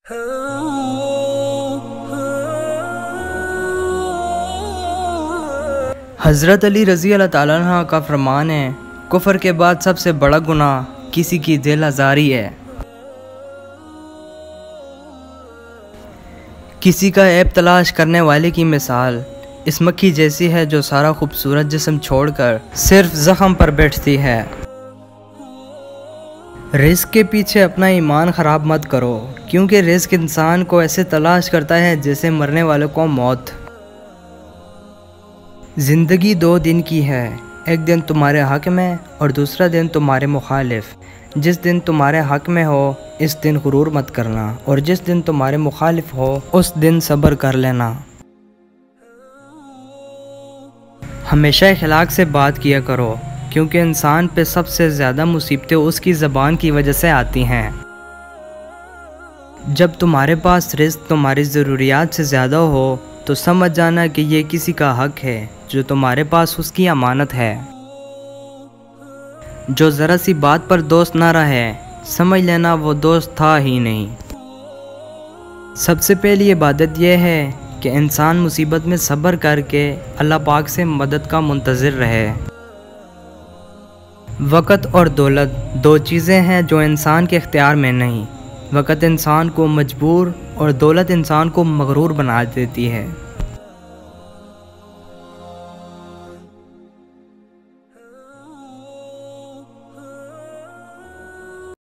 हज़रत अली रज़ी अल्लाह ताला अन्हु का फरमान है, कुफ़र के बाद सबसे बड़ा गुनाह किसी की दिल आज़ारी है। किसी का ऐब तलाश करने वाले की मिसाल इस मक्खी जैसी है जो सारा खूबसूरत जिस्म छोड़कर सिर्फ ज़ख्म पर बैठती है। रिज़्क़ के पीछे अपना ईमान ख़राब मत करो, क्योंकि रिज़्क़ इंसान को ऐसे तलाश करता है जैसे मरने वाले को मौत। ज़िंदगी 2 दिन की है, एक दिन तुम्हारे हक़ में और दूसरा दिन तुम्हारे मुखालिफ। जिस दिन तुम्हारे हक़ में हो इस दिन गुरूर मत करना, और जिस दिन तुम्हारे मुखालिफ हो उस दिन सब्र कर लेना। हमेशा इखलाक से बात किया करो, क्योंकि इंसान पे सबसे ज़्यादा मुसीबतें उसकी ज़बान की वजह से आती हैं। जब तुम्हारे पास रिज़्क़ तुम्हारी ज़रूरियात से ज़्यादा हो तो समझ जाना कि ये किसी का हक़ है जो तुम्हारे पास उसकी अमानत है। जो ज़रा सी बात पर दोस्त ना रहे, समझ लेना वो दोस्त था ही नहीं। सबसे पहली इबादत यह है कि इंसान मुसीबत में सब्र करके अल्लाह पाक से मदद का मुंतज़िर रहे। वक़्त और दौलत 2 चीज़ें हैं जो इंसान के इख्तियार में नहीं। वक़्त इंसान को मजबूर और दौलत इंसान को मगरूर बना देती है।